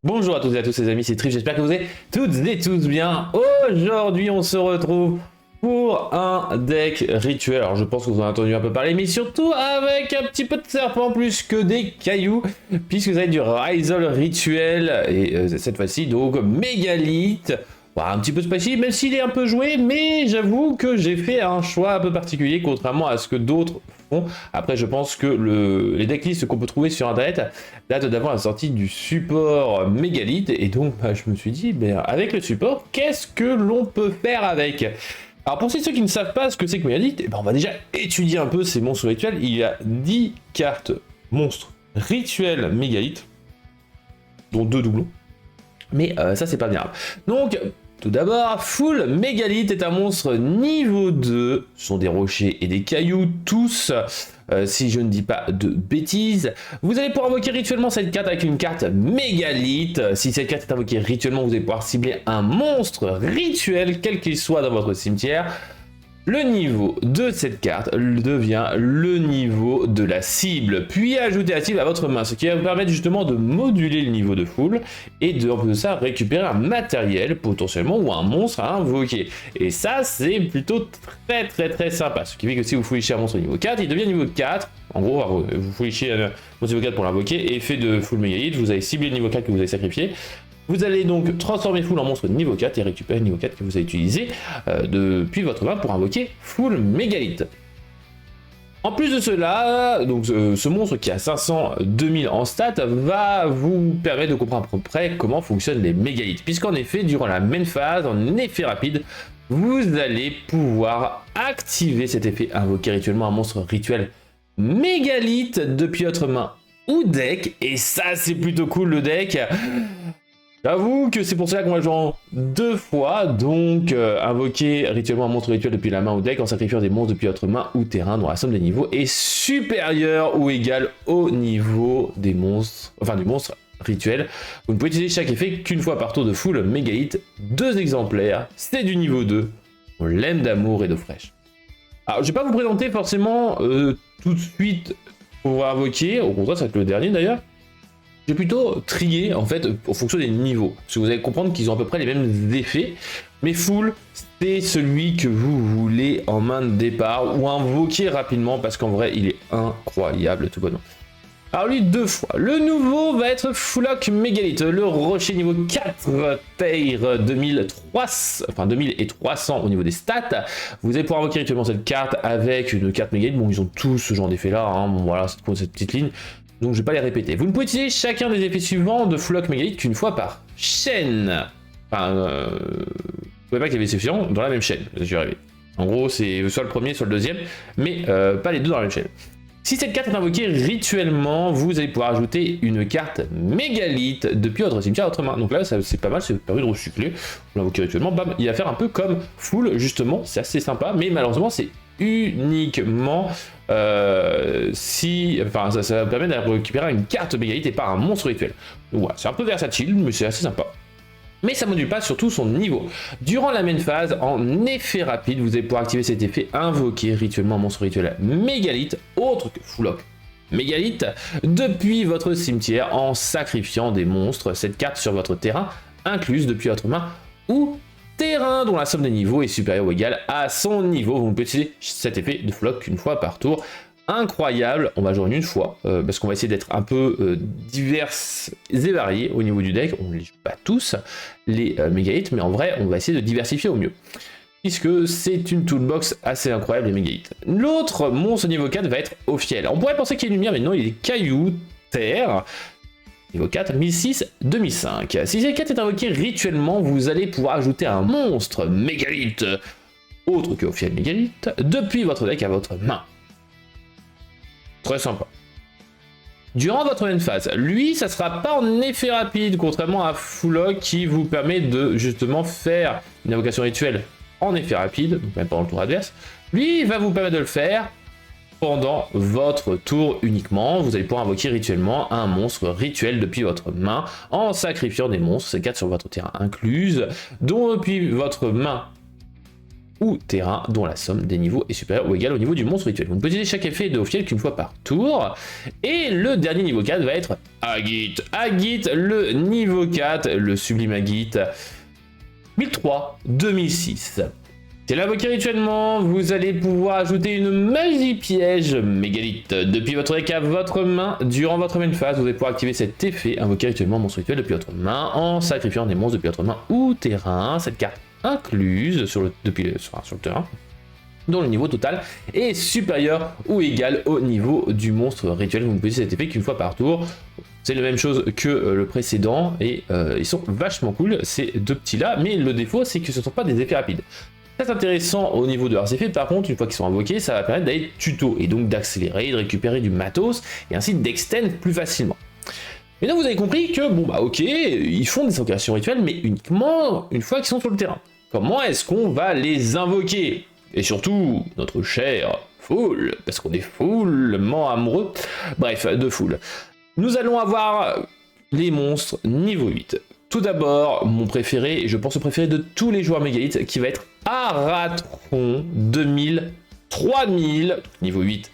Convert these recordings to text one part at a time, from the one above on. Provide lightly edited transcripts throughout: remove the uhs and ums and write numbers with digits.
Bonjour à toutes et à tous les amis, c'est Trif, j'espère que vous allez toutes et tous bien. Aujourd'hui on se retrouve pour un deck rituel. Alors je pense que vous en avez entendu un peu parler, mais surtout avec un petit peu de serpent plus que des cailloux, puisque vous avez du Rizal rituel, et cette fois-ci donc Mégalithe. Bon, un petit peu spicy, même s'il est un peu joué, mais j'avoue que j'ai fait un choix un peu particulier, contrairement à ce que d'autres font. Après, je pense que les decklists qu'on peut trouver sur internet datent d'avant la sortie du support Mégalithe, et donc je me suis dit, avec le support, qu'est-ce que l'on peut faire avec? Alors pour ceux qui ne savent pas ce que c'est que Mégalithe, on va déjà étudier un peu ces monstres rituels. Il y a 10 cartes monstres rituels Mégalithe, dont 2 doublons. Mais ça c'est pas bien grave. Donc tout d'abord, Full Mégalithe est un monstre niveau 2. Ce sont des rochers et des cailloux, tous, si je ne dis pas de bêtises. Vous allez pouvoir invoquer rituellement cette carte avec une carte Mégalithe. Si cette carte est invoquée rituellement, vous allez pouvoir cibler un monstre rituel, quel qu'il soit dans votre cimetière. Le niveau de cette carte devient le niveau de la cible, puis ajoutez la cible à votre main, ce qui va vous permettre justement de moduler le niveau de full et de, en plus de ça, récupérer un matériel potentiellement ou un monstre à invoquer. Et ça, c'est plutôt très sympa, ce qui fait que si vous foulichez un monstre niveau 4, il devient niveau 4. En gros, vous foulichez un monstre niveau 4 pour l'invoquer, effet de full Mégalithe, vous avez ciblé le niveau 4 que vous avez sacrifié. Vous allez donc transformer Full en monstre niveau 4 et récupérer le niveau 4 que vous avez utilisé depuis votre main pour invoquer Full Mégalithe. En plus de cela, donc ce monstre qui a 500 2000 en stats va vous permettre de comprendre à peu près comment fonctionnent les mégalithes. Puisqu'en effet, durant la main phase, en effet rapide, vous allez pouvoir activer cet effet, invoquer rituellement un monstre rituel mégalithe depuis votre main ou deck. Et ça, c'est plutôt cool le deck. J'avoue que c'est pour cela qu'on va jouer en 2 fois, donc invoquer rituellement un monstre rituel depuis la main ou deck en sacrifiant des monstres depuis votre main ou terrain dont la somme des niveaux est supérieure ou égale au niveau des monstres, enfin du monstre rituel. Vous ne pouvez utiliser chaque effet qu'une fois par tour de full Mégalithe, 2 exemplaires, c'est du niveau 2, on l'aime d'amour et d'eau fraîche. Alors je vais pas vous présenter forcément tout de suite pour invoquer, au contraire ça va être le dernier d'ailleurs. J'ai plutôt trié en fait en fonction des niveaux, parce que vous allez comprendre qu'ils ont à peu près les mêmes effets, mais full c'est celui que vous voulez en main de départ ou invoquer rapidement parce qu'en vrai il est incroyable tout bonnement. Alors lui 2 fois, le nouveau va être Fullock Mégalithe, le rocher niveau 4 Teir 2300, enfin 2300 au niveau des stats. Vous allez pouvoir invoquer rituellement cette carte avec une carte Mégalithe, bon ils ont tous ce genre d'effet là, hein. Bon voilà cette petite ligne. Donc je vais pas les répéter. Vous ne pouvez utiliser chacun des effets suivants de Fullock Mégalithe qu'une fois par chaîne. Enfin, vous pouvez pas que les effets suivants dans la même chaîne. Je vais arriver. En gros, c'est soit le premier, soit le deuxième, mais pas les deux dans la même chaîne. Si cette carte est invoquée rituellement, vous allez pouvoir ajouter une carte Mégalithe depuis votre cimetière à votre main. Donc là, c'est pas mal, c'est permis de recycler. Vous l'invoquez rituellement, bam, il va faire un peu comme Full, justement, c'est assez sympa, mais malheureusement, c'est uniquement si, enfin ça va permettre de récupérer une carte Mégalithe et pas un monstre rituel. Donc voilà, c'est un peu versatile, mais c'est assez sympa. Mais ça ne module pas surtout son niveau. Durant la main phase, en effet rapide, vous allez pouvoir activer cet effet, invoquer rituellement un monstre rituel Mégalithe, autre que Fullock Mégalithe, depuis votre cimetière en sacrifiant des monstres, cette carte sur votre terrain, incluse depuis votre main ou terrain dont la somme des niveaux est supérieure ou égale à son niveau. Vous pouvez utiliser cet effet de Fullock une fois par tour. Incroyable, on va jouer une fois, parce qu'on va essayer d'être un peu divers et variés au niveau du deck. On ne les joue pas tous, les Mégalithes, mais en vrai, on va essayer de diversifier au mieux. Puisque c'est une toolbox assez incroyable, les Mégalithes. L'autre monstre niveau 4 va être Ophiel. On pourrait penser qu'il y a une lumière, mais non, il est caillou, terre. Niveau 4, 1006, 2005. Si cette carte est invoquée rituellement, vous allez pouvoir ajouter un monstre Mégalithe, autre que Ophiel Mégalithe, depuis votre deck à votre main. Très sympa. Durant votre main phase, lui, ça sera pas en effet rapide, contrairement à Fullock qui vous permet de justement faire une invocation rituelle en effet rapide, donc même pendant le tour adverse. Lui, il va vous permettre de le faire pendant votre tour uniquement. Vous allez pouvoir invoquer rituellement un monstre rituel depuis votre main en sacrifiant des monstres, ces 4 sur votre terrain incluse, dont depuis votre main ou terrain dont la somme des niveaux est supérieure ou égale au niveau du monstre rituel. Vous ne possédez chaque effet de Ophiel qu'une fois par tour. Et le dernier niveau 4 va être Agit. Agit, le niveau 4, le sublime Agit 1003-2006. C'est l'invoqué rituellement, vous allez pouvoir ajouter une magie piège mégalith depuis votre deck à votre main. Durant votre main phase, vous allez pouvoir activer cet effet invoqué rituellement monstre rituel depuis votre main en sacrifiant des monstres depuis votre main ou terrain. Cette carte incluse sur le terrain, dont le niveau total est supérieur ou égal au niveau du monstre rituel. Vous ne possédez cet effet qu'une fois par tour. C'est la même chose que le précédent et ils sont vachement cool ces deux petits là, mais le défaut c'est que ce ne sont pas des effets rapides. Très intéressant au niveau de leurs effets, par contre, une fois qu'ils sont invoqués, ça va permettre d'aller tuto et donc d'accélérer, de récupérer du matos et ainsi d'extend plus facilement. Mais donc vous avez compris que, bon bah ok, ils font des invocations rituelles, mais uniquement une fois qu'ils sont sur le terrain. Comment est-ce qu'on va les invoquer? Et surtout, notre cher Fool, parce qu'on est foulement amoureux, bref, de Fool. Nous allons avoir les monstres niveau 8. Tout d'abord, mon préféré, et je pense le préféré de tous les joueurs mégalith, qui va être Aratron 2000-3000, niveau 8,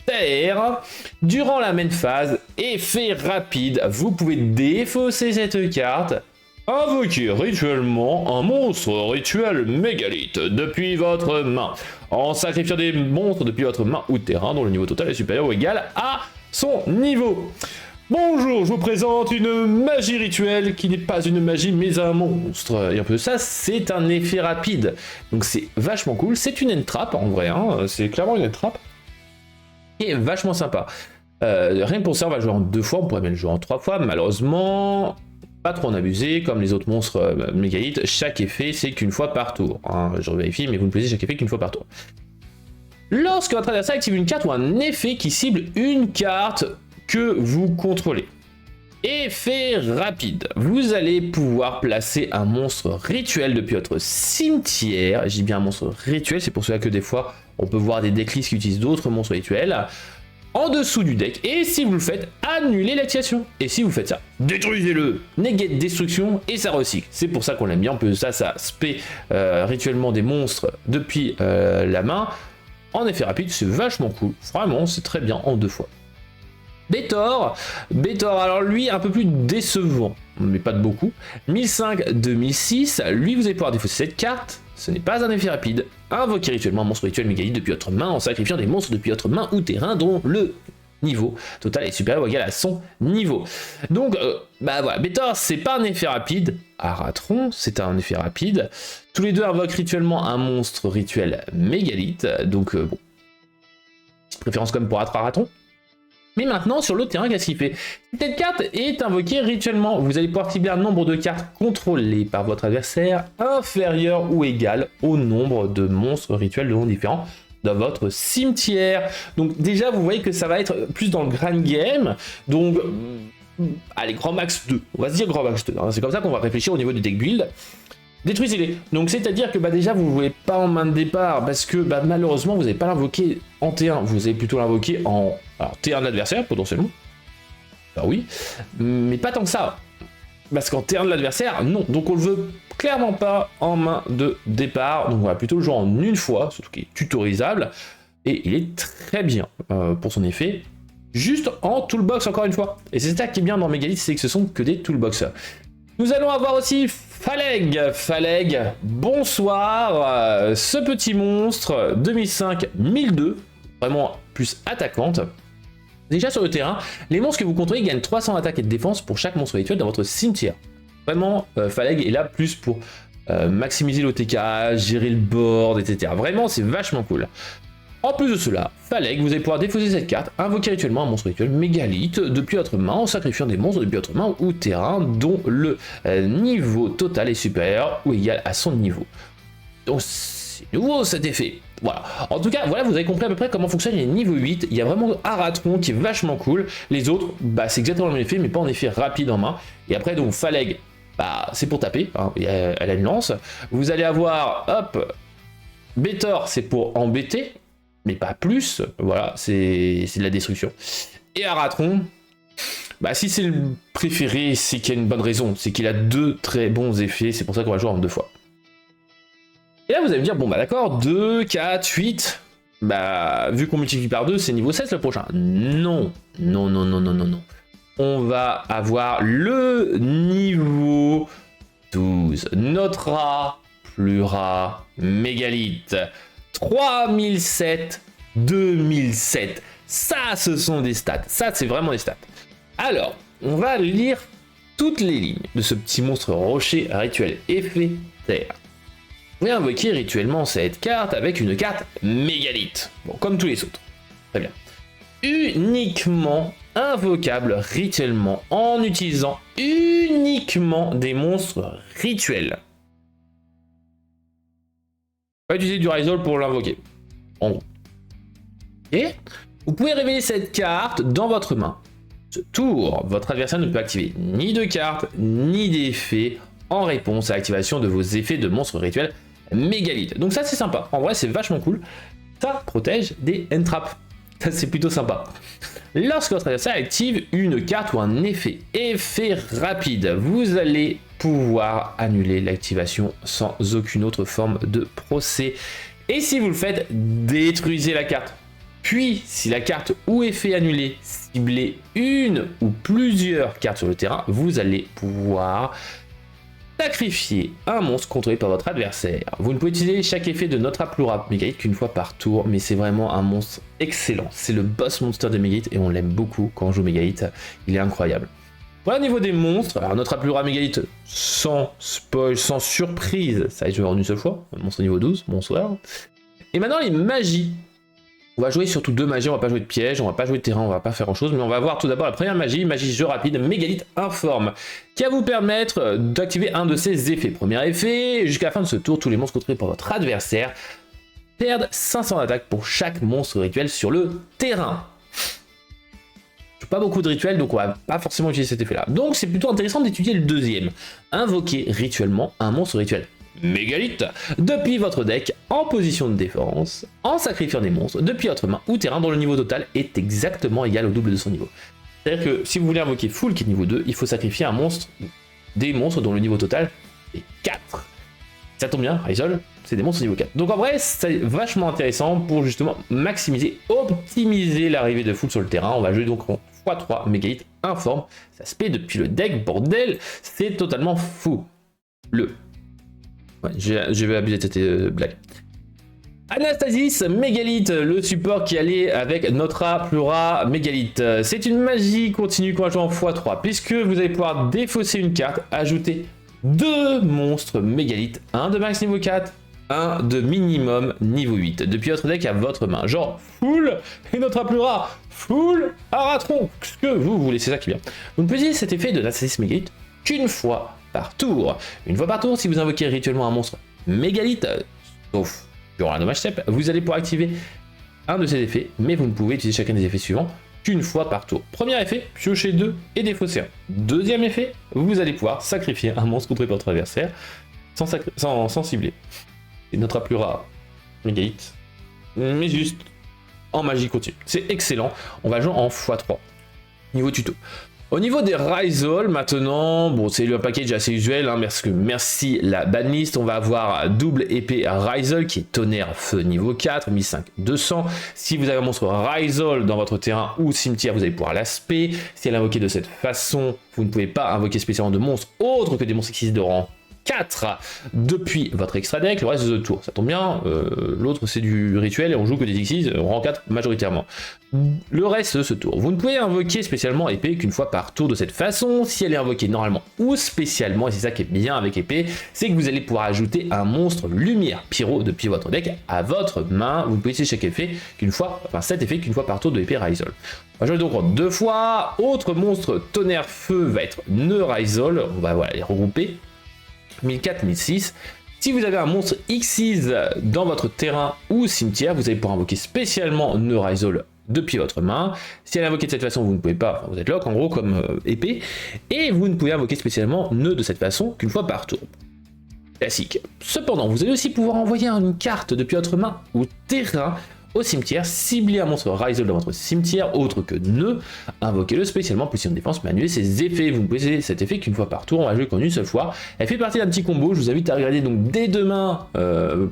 terre. Durant la main phase, effet rapide, vous pouvez défausser cette carte, invoquer rituellement un monstre rituel mégalith depuis votre main, en sacrifiant des monstres depuis votre main ou terrain dont le niveau total est supérieur ou égal à son niveau. Bonjour, je vous présente une magie rituelle qui n'est pas une magie mais un monstre. Et en plus de ça, c'est un effet rapide. Donc c'est vachement cool. C'est une end-trap en vrai, hein. C'est clairement une end-trap. Et est vachement sympa. Rien que pour ça, on va jouer en 2 fois, on pourrait même le jouer en 3 fois. Malheureusement, pas trop en abuser. Comme les autres monstres mégalith, chaque effet c'est qu'une fois par tour. Hein. Je vérifie, mais vous ne posez chaque effet qu'une fois par tour. Lorsque votre adversaire active une carte ou un effet qui cible une carte que vous contrôlez. Effet rapide. Vous allez pouvoir placer un monstre rituel depuis votre cimetière. J'ai bien un monstre rituel, c'est pour cela que des fois on peut voir des decklists qui utilisent d'autres monstres rituels en dessous du deck. Et si vous le faites, annulez l'activation. Et si vous faites ça, détruisez-le. Negate destruction et ça recycle. C'est pour ça qu'on l'aime bien. En plus de ça, ça spé rituellement des monstres depuis la main. En effet rapide, c'est vachement cool. Vraiment, c'est très bien en 2 fois. Bétor, alors lui un peu plus décevant, mais pas de beaucoup. 1005-2006, lui vous allez pouvoir défausser cette carte, ce n'est pas un effet rapide. Invoquer rituellement un monstre rituel mégalith depuis votre main en sacrifiant des monstres depuis votre main ou terrain dont le niveau total est supérieur ou égal à son niveau. Donc bah voilà, Bétor c'est pas un effet rapide, Aratron c'est un effet rapide. Tous les deux invoquent rituellement un monstre rituel mégalith, donc bon, petite préférence comme pour Aratron. Mais maintenant, sur le terrain, qu'est-ce qu'il fait? Cette carte est invoquée rituellement. Vous allez pouvoir cibler un nombre de cartes contrôlées par votre adversaire inférieur ou égal au nombre de monstres rituels de noms différents dans votre cimetière. Donc déjà, vous voyez que ça va être plus dans le grand game. Donc, allez, grand max 2. On va se dire grand max 2. Hein. C'est comme ça qu'on va réfléchir au niveau du deck build. Détruisez-les. Donc c'est-à-dire que déjà vous ne jouez pas en main de départ parce que malheureusement vous n'allez pas l'invoquer en T1, vous allez plutôt l'invoquer en T1 de l'adversaire potentiellement. Bah oui, mais pas tant que ça. Parce qu'en T1 de l'adversaire, non. Donc on le veut clairement pas en main de départ. Donc on va plutôt le jouer en une fois, surtout qu'il est tutorisable. Et il est très bien pour son effet. Juste en toolbox encore une fois. Et c'est ça qui est bien dans Mégalith, c'est que ce sont que des toolbox. Nous allons avoir aussi Phaleg, bonsoir, ce petit monstre 2005-1002, vraiment plus attaquante. Déjà sur le terrain, les monstres que vous contrôlez gagnent 300 attaques et de défense pour chaque monstre rituel dans votre cimetière. Vraiment, Phaleg est là plus pour maximiser l'OTK, gérer le board, etc. Vraiment, c'est vachement cool. En plus de cela, Phaleg, vous allez pouvoir défausser cette carte, invoquer rituellement un monstre rituel mégalith depuis votre main en sacrifiant des monstres depuis votre main ou terrain dont le niveau total est supérieur ou égal à son niveau. Donc c'est nouveau cet effet. Voilà. En tout cas, voilà, vous avez compris à peu près comment fonctionnent les niveaux 8. Il y a vraiment Aratron qui est vachement cool. Les autres, c'est exactement le même effet, mais pas en effet rapide en main. Et après, donc Phaleg, c'est pour taper, hein, elle a une lance. Vous allez avoir, hop, Bétor, c'est pour embêter. Mais pas plus, voilà, c'est de la destruction. Et Aratron, si c'est le préféré, c'est qu'il y a une bonne raison, c'est qu'il a 2 très bons effets, c'est pour ça qu'on va jouer en 2 fois. Et là, vous allez me dire, bon bah d'accord, 2, 4, 8, bah vu qu'on multiplie par 2, c'est niveau 16 le prochain. Non, non, non, non, non, non, non. On va avoir le niveau 12. Notre rat, plus rat, mégalith. 3007, 2007. Ça, ce sont des stats. Ça, c'est vraiment des stats. Alors, on va lire toutes les lignes de ce petit monstre rocher rituel effet terre. Vous pouvez invoquer rituellement cette carte avec une carte mégalith. Bon, comme tous les autres. Très bien. Uniquement invocable rituellement en utilisant uniquement des monstres rituels. Pas utiliser du Rizol pour l'invoquer. En gros. Et vous pouvez révéler cette carte dans votre main. Ce tour, votre adversaire ne peut activer ni de carte ni d'effet en réponse à l'activation de vos effets de monstres rituels mégalith. Donc ça c'est sympa. En vrai c'est vachement cool. Ça protège des entraps. Ça c'est plutôt sympa. Lorsque votre adversaire active une carte ou un effet rapide, vous allez pouvoir annuler l'activation sans aucune autre forme de procès. Et si vous le faites, détruisez la carte. Puis, si la carte ou effet annulé ciblez une ou plusieurs cartes sur le terrain, vous allez pouvoir sacrifier un monstre contrôlé par votre adversaire. Vous ne pouvez utiliser chaque effet de notre Aplura Mégalith qu'une fois par tour, mais c'est vraiment un monstre excellent. C'est le boss monster de Mégalith et on l'aime beaucoup quand on joue Mégalith. Il est incroyable. Voilà au niveau des monstres. Alors notre Aplura Mégalith, sans spoil, sans surprise, ça va être joué en une seule fois. Monstre niveau 12, bonsoir. Et maintenant les magies. On va jouer surtout 2 magies, on va pas jouer de piège, on va pas jouer de terrain, on va pas faire grand chose, mais on va voir tout d'abord la première magie, magie jeu rapide, Mégalith Informe, qui va vous permettre d'activer un de ses effets. Premier effet, jusqu'à la fin de ce tour, tous les monstres contrôlés par votre adversaire perdent 500 d'attaque pour chaque monstre rituel sur le terrain. Pas beaucoup de rituels, donc on va pas forcément utiliser cet effet là. Donc c'est plutôt intéressant d'étudier le deuxième. Invoquer rituellement un monstre rituel Mégalith depuis votre deck en position de défense, en sacrifiant des monstres depuis votre main ou terrain dont le niveau total est exactement égal au double de son niveau. C'est-à-dire que si vous voulez invoquer full qui est niveau 2, il faut sacrifier un monstre, des monstres dont le niveau total est 4. Ça tombe bien, Rizol, c'est des monstres niveau 4. Donc en vrai, c'est vachement intéressant pour justement maximiser, optimiser l'arrivée de full sur le terrain. On va jouer donc en x3 Mégalith Informe. Ça se paie depuis le deck, bordel, c'est totalement fou. Ouais, j'ai abusé de cette blague. Anastasis Mégalith, le support qui allait avec notre Aplura Mégalith. C'est une magie continue qu'on va jouer en x3, puisque vous allez pouvoir défausser une carte, ajouter 2 monstres Mégalith, un de max niveau 4, un de minimum niveau 8, depuis votre deck à votre main. Genre full et notre Aplura, full Aratron, ce que vous voulez, c'est ça qui vient. Vous ne pouvez utiliser cet effet de Anastasis Mégalith qu'une fois par tour. Une fois par tour, si vous invoquez rituellement un monstre Mégalith, sauf durant un dommage step, vous allez pouvoir activer un de ces effets, mais vous ne pouvez utiliser chacun des effets suivants qu'une fois par tour. Premier effet, piocher 2 et défausser 1. Deuxième effet, vous allez pouvoir sacrifier un monstre contrôlé par votre adversaire sans cibler. Et notre Aplura Mégalith, mais juste en magie continue. C'est excellent. On va jouer en x3. Niveau tuto. Au niveau des Rizol, maintenant, bon, c'est le package assez usuel, hein, merci la banlist. On va avoir double épée Rizol qui est tonnerre feu niveau 4, 1005, 200. Si vous avez un monstre Rizol dans votre terrain ou cimetière, vous allez pouvoir l'aspect. Si elle est invoquée de cette façon, vous ne pouvez pas invoquer spécialement de monstres autres que des monstres qui existent de rang 4 depuis votre extra deck, le reste de tour, ça tombe bien, l'autre c'est du rituel et on joue que des Xyz, rang 4 majoritairement. Le reste de ce tour, vous ne pouvez invoquer spécialement épée qu'une fois par tour de cette façon. Si elle est invoquée normalement ou spécialement, et c'est ça qui est bien avec épée, c'est que vous allez pouvoir ajouter un monstre lumière pyro depuis votre deck à votre main. Vous pouvez utiliser chaque effet qu'une fois, enfin cet effet qu'une fois par tour de épée Rizol. On va jouer donc en 2 fois. Autre monstre tonnerre feu va être Rizol, on va voilà, les regrouper. 1004, 1006. Si vous avez un monstre Xyz dans votre terrain ou cimetière, vous allez pouvoir invoquer spécialement Rizol depuis votre main. Si elle est invoquée de cette façon, vous ne pouvez pas, vous êtes lock en gros comme épée, et vous ne pouvez invoquer spécialement nœud de cette façon qu'une fois par tour. Classique. Cependant, vous allez aussi pouvoir envoyer une carte depuis votre main ou terrain au cimetière, ciblez un monstre Rizal dans votre cimetière, autre que Nœud, invoquez-le spécialement, position de défense, mais annulez ses effets. Vous ne pouvez utiliser cet effet qu'une fois par tour, on va jouer qu'en une seule fois. Elle fait partie d'un petit combo, je vous invite à regarder donc dès demain,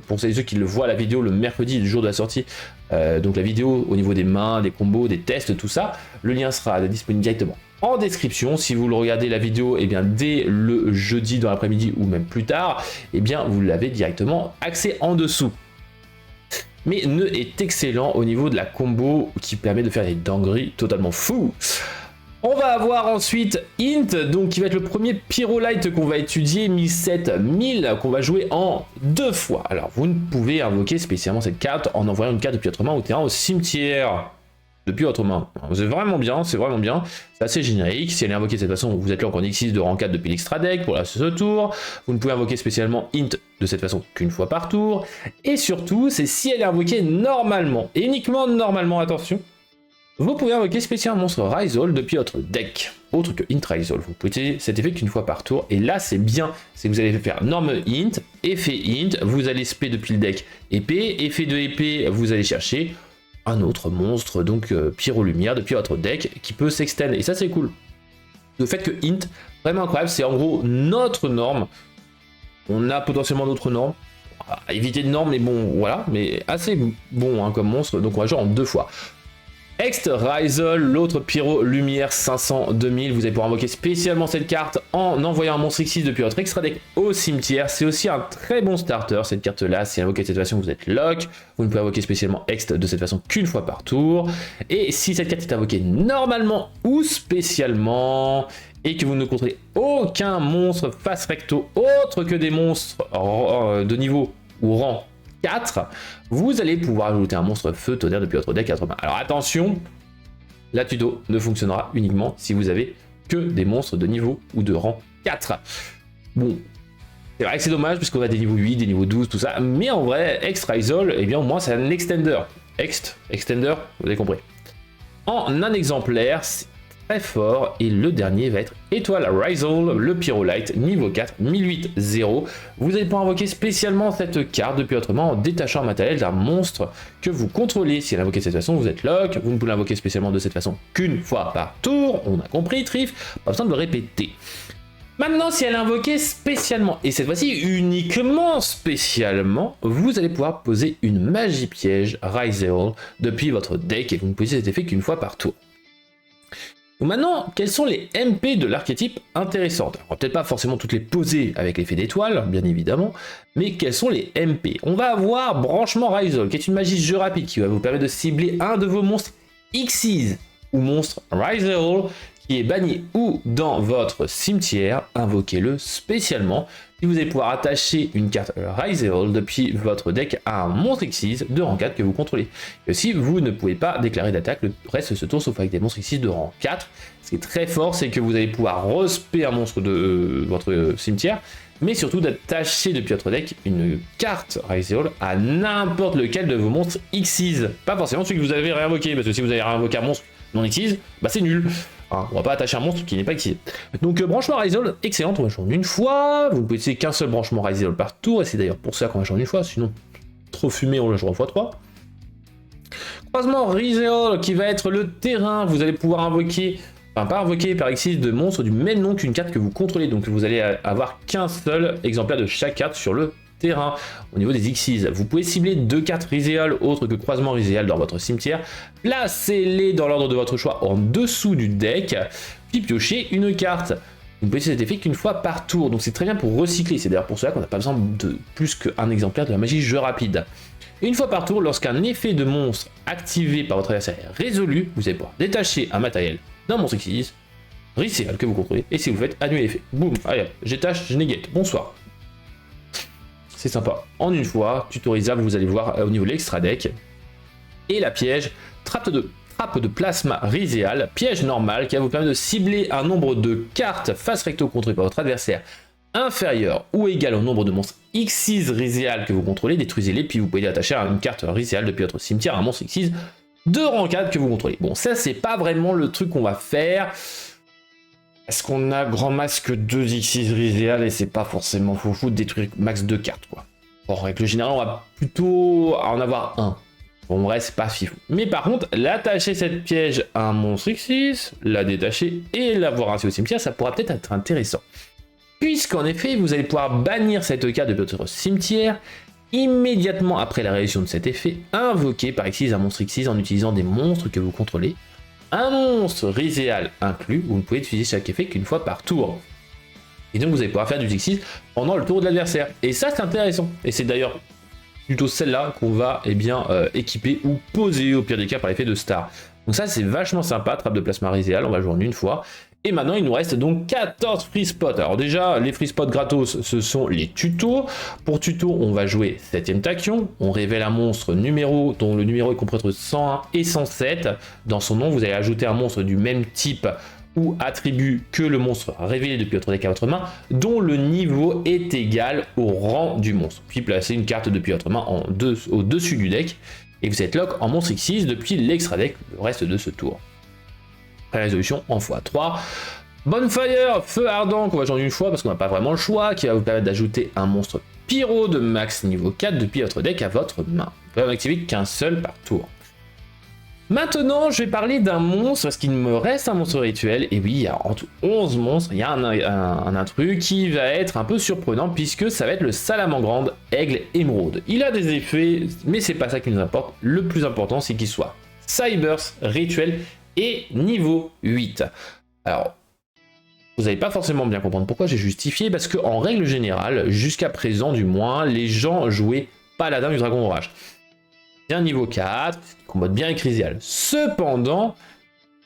pour ceux qui le voient la vidéo le mercredi, le jour de la sortie, donc la vidéo au niveau des mains, des combos, des tests, tout ça, le lien sera disponible directement en description. Si vous le regardez la vidéo et bien dès le jeudi dans l'après-midi ou même plus tard, et bien vous l'avez directement accès en dessous. Mais Nœud est excellent au niveau de la combo qui permet de faire des dingueries totalement fous. On va avoir ensuite Int, donc qui va être le premier Pyrolite qu'on va étudier, 1007-1000, qu'on va jouer en 2 fois. Alors vous ne pouvez invoquer spécialement cette carte en envoyant une carte depuis votre main au terrain au cimetière. Depuis votre main. C'est vraiment bien, c'est vraiment bien. C'est assez générique. Si elle est invoquée de cette façon, vous êtes là en X6 de rang 4 depuis l'extra deck pour ce tour. Vous ne pouvez invoquer spécialement Int de cette façon qu'une fois par tour. Et surtout, c'est si elle est invoquée normalement, et uniquement normalement, attention, vous pouvez invoquer spécialement un monstre Rizal depuis votre deck, autre que Int Rizal. Vous pouvez utiliser cet effet qu'une fois par tour. Et là, c'est bien. C'est que vous allez faire norme Int, effet Int, vous allez spé depuis le deck épée, effet de épée, vous allez chercher un autre monstre, donc Pyro-Lumière, depuis votre deck, qui peut s'extendre, et ça c'est cool. Le fait que Int, vraiment incroyable, c'est en gros notre norme. On a potentiellement d'autres normes, à éviter de normes, mais bon, voilà, mais assez bon hein, comme monstre, donc on va jouer en 2 fois. Ext Rizal, l'autre Pyro Lumière 500-2000, vous allez pouvoir invoquer spécialement cette carte en envoyant un monstre X6 depuis votre extra deck au cimetière. C'est aussi un très bon starter cette carte là, si invoquée de cette façon vous êtes lock, vous ne pouvez invoquer spécialement Ext de cette façon qu'une fois par tour. Et si cette carte est invoquée normalement ou spécialement, et que vous ne contrôlez aucun monstre face recto autre que des monstres de niveau ou rang 4, vous allez pouvoir ajouter un monstre feu tonnerre depuis votre deck à votre main. Alors attention, la tuto ne fonctionnera uniquement si vous avez que des monstres de niveau ou de rang 4. Bon, c'est vrai que c'est dommage puisqu'on a des niveaux 8, des niveaux 12, tout ça, mais en vrai, Ext Rizal, eh bien au moins c'est un extender. Extender, vous avez compris. En un exemplaire, c'est très fort, et le dernier va être Étoile Rizal, le Pyrolite, niveau 4, 1008-0. Vous allez pouvoir invoquer spécialement cette carte depuis votre main en détachant un matériel d'un monstre que vous contrôlez. Si elle est invoquée de cette façon, vous êtes lock, vous ne pouvez l'invoquer spécialement de cette façon qu'une fois par tour, on a compris, Trif, pas besoin de le répéter. Maintenant, si elle est invoquée spécialement, et cette fois-ci uniquement spécialement, vous allez pouvoir poser une magie piège Rizal depuis votre deck, et vous ne posez cet effet qu'une fois par tour. Donc maintenant, quels sont les MP de l'archétype intéressantes? On va peut-être pas forcément toutes les poser avec l'effet d'étoile, bien évidemment, mais quels sont les MP? On va avoir Branchement Rizal, qui est une magie jeu rapide qui va vous permettre de cibler un de vos monstres Xyz ou monstre Rizal qui est banni ou dans votre cimetière, invoquez-le spécialement. Si vous allez pouvoir attacher une carte Rizal depuis votre deck à un monstre Xyz de rang 4 que vous contrôlez. Et aussi, vous ne pouvez pas déclarer d'attaque le reste de ce tour sauf avec des monstres Xyz de rang 4. Ce qui est très fort, c'est que vous allez pouvoir respect un monstre de votre cimetière, mais surtout d'attacher depuis votre deck une carte Rizal à n'importe lequel de vos monstres Xyz. Pas forcément celui que vous avez réinvoqué, parce que si vous avez réinvoqué un monstre non Xyz, bah c'est nul. Hein, on va pas attacher un monstre qui n'est pas Xyz. Donc branchement Rizal, excellent, on va changer une fois. Vous ne pouvez utiliser qu'un seul branchement Rizal par tour, et c'est d'ailleurs pour ça qu'on va changer une fois, sinon trop fumé on le jouera x3. Croisement Rizal qui va être le terrain, vous allez pouvoir invoquer, enfin pas invoquer par Xyz de monstres du même nom qu'une carte que vous contrôlez, donc vous allez avoir qu'un seul exemplaire de chaque carte sur le terrain. Au niveau des Xyz, vous pouvez cibler 2 cartes Rizal autres que Croisement Rizal dans votre cimetière, placez-les dans l'ordre de votre choix en dessous du deck, puis piochez une carte. Vous ne pouvez cet effet qu'une fois par tour, donc c'est très bien pour recycler, c'est d'ailleurs pour cela qu'on n'a pas besoin de plus qu'un exemplaire de la magie jeu rapide. Une fois par tour, lorsqu'un effet de monstre activé par votre adversaire est résolu, vous allez pouvoir détacher un matériel d'un monstre Xyz, Rizal que vous contrôlez, et si vous faites annuler l'effet, boum, allez, j'étache, je négate, bonsoir. C'est sympa. En une fois, tutorisable, vous allez voir au niveau de l'extra deck. Et la piège, trappe de plasma Rizal, piège normal qui va vous permettre de cibler un nombre de cartes face recto contrôlées par votre adversaire inférieur ou égal au nombre de monstres Xyz Rizal que vous contrôlez, détruisez-les, puis vous pouvez attacher une carte Rizal depuis votre cimetière à un monstre Xyz de rang 4 que vous contrôlez. Bon, ça c'est pas vraiment le truc qu'on va faire. Est-ce qu'on a grand masque 2 Xyz Rizal et c'est pas forcément fou de détruire max 2 cartes quoi. En règle générale, on va plutôt en avoir un. En vrai, c'est pas fifou. Mais par contre, l'attacher cette piège à un monstre X6, la détacher et l'avoir ainsi au cimetière, ça pourra peut-être être intéressant. Puisqu'en effet, vous allez pouvoir bannir cette carte depuis votre cimetière immédiatement après la réalisation de cet effet, invoquer par X6 un monstre X6 en utilisant des monstres que vous contrôlez. Un monstre Rizéal inclus, vous ne pouvez utiliser chaque effet qu'une fois par tour. Et donc vous allez pouvoir faire du X6 pendant le tour de l'adversaire. Et ça c'est intéressant. Et c'est d'ailleurs plutôt celle-là qu'on va équiper ou poser au pire des cas par l'effet de star. Donc ça c'est vachement sympa, trappe de plasma Rizéal, on va jouer en une fois. Et maintenant il nous reste donc 14 free spots. Alors déjà les free spots gratos ce sont les tutos. Pour tuto on va jouer 7ème tachyon. On révèle un monstre numéro dont le numéro est compris entre 101 et 107. Dans son nom vous allez ajouter un monstre du même type ou attribut que le monstre révélé depuis votre deck à votre main, dont le niveau est égal au rang du monstre. Puis placez une carte depuis votre main au-dessus du deck, et vous êtes lock en monstre X6 depuis l'extra deck le reste de ce tour. Résolution en x3. Bonfire, feu ardent qu'on va jouer une fois parce qu'on n'a pas vraiment le choix, qui va vous permettre d'ajouter un monstre pyro de max niveau 4 depuis votre deck à votre main. Vous pouvez en activer qu'un seul par tour. Maintenant, je vais parler d'un monstre, parce qu'il me reste un monstre rituel, et oui, il y a en tout 11 monstres, il y a un intrus qui va être un peu surprenant, puisque ça va être le Salamangreande Aigle Émeraude. Il a des effets, mais c'est pas ça qui nous importe, le plus important c'est qu'il soit Cyburst, rituel, et niveau 8. Alors, vous n'allez pas forcément bien comprendre pourquoi j'ai justifié, parce qu'en règle générale, jusqu'à présent du moins, les gens jouaient Paladin du Dragon Orage. Niveau 4, qui combatte bien avec Rizéal. Cependant,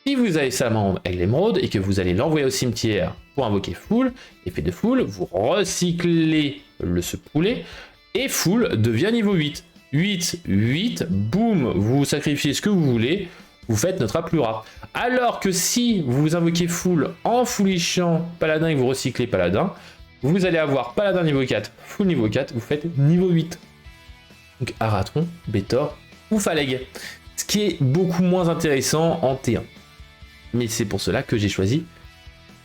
si vous avez Salamangreande Aigle Émeraude et que vous allez l'envoyer au cimetière pour invoquer Fool, effet de Fool, vous recyclez ce poulet et Fool devient niveau 8. 8, boum, vous sacrifiez ce que vous voulez, vous faites notre Aplura. Alors que si vous invoquez Fool en foolichant Paladin et vous recyclez Paladin, vous allez avoir Paladin niveau 4, Fool niveau 4, vous faites niveau 8. Donc Aratron, Bétor ou Phaleg. Ce qui est beaucoup moins intéressant en T1. Mais c'est pour cela que j'ai choisi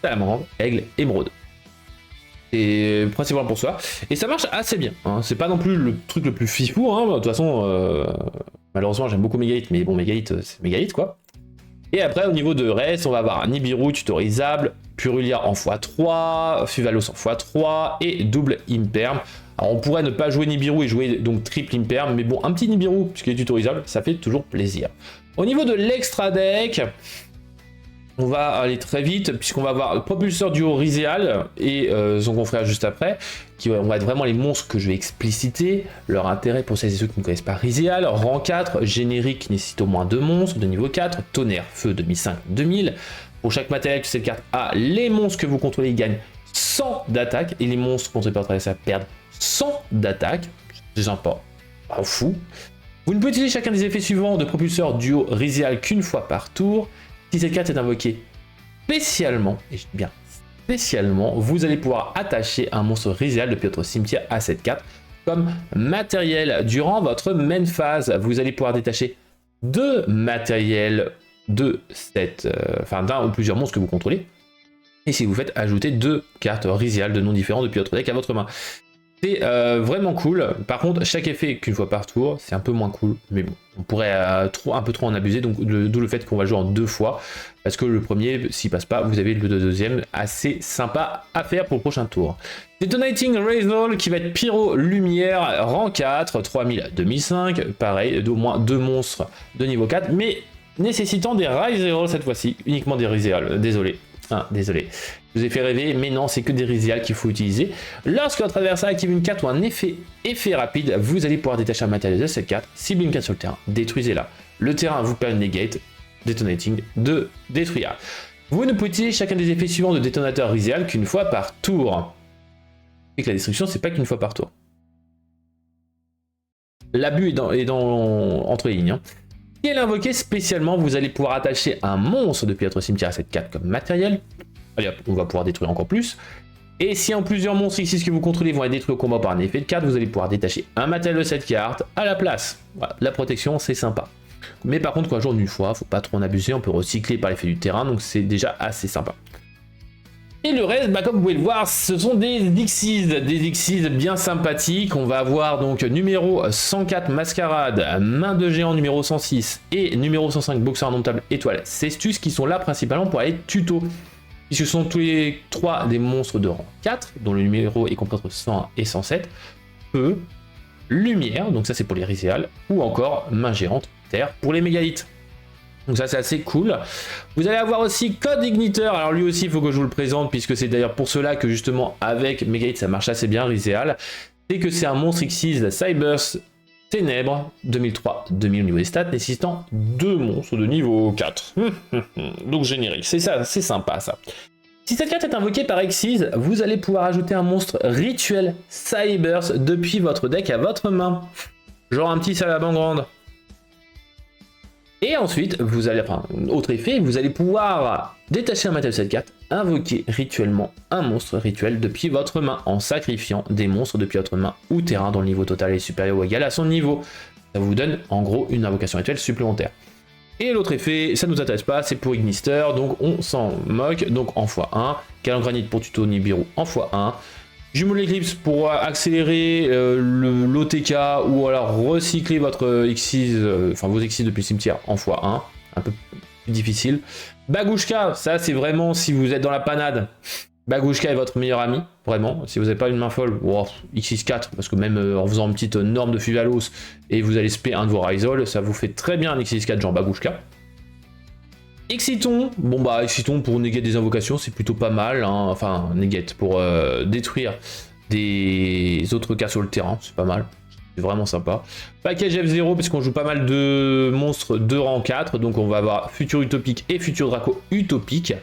Salamangreande, Aigle, Émeraude. Et principalement pour ça. Et ça marche assez bien. Hein. C'est pas non plus le truc le plus fifou. Hein. De toute façon, malheureusement j'aime beaucoup Mégalithe, mais bon, Mégalithe, c'est Mégalithe quoi. Et après au niveau de reste, on va avoir Nibiru tutorisable, Purulia en x3, Fuvalos en x3 et double Imperm. Alors on pourrait ne pas jouer Nibiru et jouer donc triple Imperm, mais bon, un petit Nibiru, puisqu'il est tutorisable, ça fait toujours plaisir. Au niveau de l'extra deck, on va aller très vite, puisqu'on va avoir le propulseur duo Rizéal et son confrère juste après, qui vont être vraiment les monstres que je vais expliciter. Leur intérêt pour celles et ceux qui ne connaissent pas Rizéal: rang 4, générique qui nécessite au moins 2 monstres de niveau 4, tonnerre, feu 2005-2000. Pour chaque matériel que cette carte a, les monstres que vous contrôlez gagnent 100 d'attaque, et les monstres contrôlés par votre adversaire perdent 100 d'attaque. C'est sympa, pas fou. Vous ne pouvez utiliser chacun des effets suivants de propulseur duo Rizéal qu'une fois par tour. Si cette carte est invoquée spécialement, et je dis bien spécialement, vous allez pouvoir attacher un monstre Rizéal depuis votre cimetière à cette carte comme matériel. Durant votre main phase, vous allez pouvoir détacher 2 matériels de d'un ou plusieurs monstres que vous contrôlez. Et si vous faites ajouter 2 cartes Rizéal de noms différents depuis votre deck à votre main. C'est vraiment cool. Par contre, chaque effet qu'une fois par tour, c'est un peu moins cool. Mais bon, on pourrait un peu trop en abuser. Donc d'où le fait qu'on va jouer en 2 fois. Parce que le premier, s'il passe pas, vous avez le deuxième assez sympa à faire pour le prochain tour. Detonating Razor qui va être Pyro Lumière, rang 4, 3000 à 2005. Pareil, d'au moins 2 monstres de niveau 4. Mais nécessitant des Rizéal cette fois-ci. Uniquement des Rizéal. Désolé. Désolé, je vous ai fait rêver, mais non, c'est que des Rizéal qu'il faut utiliser. Lorsque votre adversaire active une carte ou un effet rapide, vous allez pouvoir détacher un matériel de cette carte, cibler une carte sur le terrain, détruisez-la. Le terrain vous permet de negate, detonating, de détruire. Vous ne pouvez utiliser chacun des effets suivants de détonateur Rizéal qu'une fois par tour. Et que la destruction, c'est pas qu'une fois par tour. L'abus est entre les lignes. Hein. Si elle est invoquée spécialement, vous allez pouvoir attacher un monstre depuis votre cimetière à cette carte comme matériel. Allez hop, on va pouvoir détruire encore plus. Et si en plusieurs monstres X6 que vous contrôlez vont être détruits au combat par un effet de carte, vous allez pouvoir détacher un matériel de cette carte à la place. Voilà, la protection, c'est sympa. Mais par contre, quand on joue d'une fois, faut pas trop en abuser, on peut recycler par l'effet du terrain, donc c'est déjà assez sympa. Et le reste, comme vous pouvez le voir, ce sont des Xyz bien sympathiques. On va avoir donc numéro 104 Mascarade, Main de Géant numéro 106 et numéro 105 Boxeur Indomptable Étoile Cestus qui sont là principalement pour aller tuto. Puisque ce sont tous les 3 des monstres de rang 4, dont le numéro est compris entre 101 et 107, Feu, Lumière, donc ça c'est pour les Riséales, ou encore Main Géante, Terre pour les mégalithes. Donc ça c'est assez cool. Vous allez avoir aussi Code Igniteur. Alors lui aussi il faut que je vous le présente puisque c'est d'ailleurs pour cela que justement avec Megalith ça marche assez bien Riséal. C'est que c'est un monstre Xyz Cyburst Ténèbres 2003-2000 au niveau des stats nécessitant 2 monstres de niveau 4. Donc générique, c'est ça, c'est sympa ça. Si cette carte est invoquée par Xyz, vous allez pouvoir ajouter un monstre rituel Cyburst depuis votre deck à votre main. Genre un petit Salabangrande. Et ensuite, vous allez, autre effet, vous allez pouvoir détacher un matériau de cette carte, invoquer rituellement un monstre rituel depuis votre main, en sacrifiant des monstres depuis votre main ou terrain dont le niveau total est supérieur ou égal à son niveau. Ça vous donne en gros une invocation rituelle supplémentaire. Et l'autre effet, ça ne nous intéresse pas, c'est pour Ignister, donc on s'en moque, donc en x1, Calangranite pour tuto Nibiru en x1, Jumeau de l'éclipse pour accélérer l'OTK ou alors recycler votre Xyz, vos Xyz depuis le cimetière en x1, un peu plus difficile. Bagouchka, ça c'est vraiment si vous êtes dans la panade. Bagouchka est votre meilleur ami, vraiment. Si vous n'avez pas une main folle, X64, parce que même en faisant une petite norme de Fuvalos et vous allez spé un de vos Rizol, ça vous fait très bien un X64 genre Bagouchka. Exciton, Exciton pour negate des invocations, c'est plutôt pas mal, hein. Enfin, negate pour détruire des autres cas sur le terrain, c'est pas mal, c'est vraiment sympa. Package F0, puisqu'on joue pas mal de monstres de rang 4, donc on va avoir Futur Utopique et Futur Draco Utopique.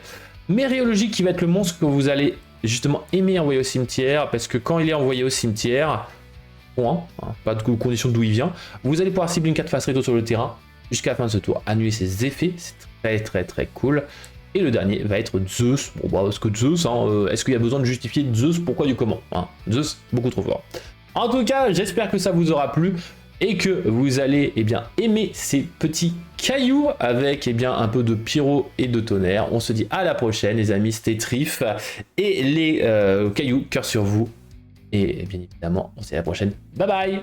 Méréologique qui va être le monstre que vous allez justement aimer envoyer au cimetière, parce que quand il est envoyé au cimetière, pas de condition d'où il vient, vous allez pouvoir cibler une carte face réto sur le terrain, jusqu'à la fin de ce tour, annuler ses effets, c'est très cool. Et le dernier va être Zeus, parce que Zeus, est-ce qu'il y a besoin de justifier Zeus, pourquoi du comment, Zeus, beaucoup trop fort. En tout cas, j'espère que ça vous aura plu, et que vous allez aimer ces petits cailloux, avec un peu de pyro et de tonnerre. On se dit à la prochaine les amis, c'était Trif, et les cailloux, cœur sur vous, et bien évidemment, on se dit à la prochaine, bye bye.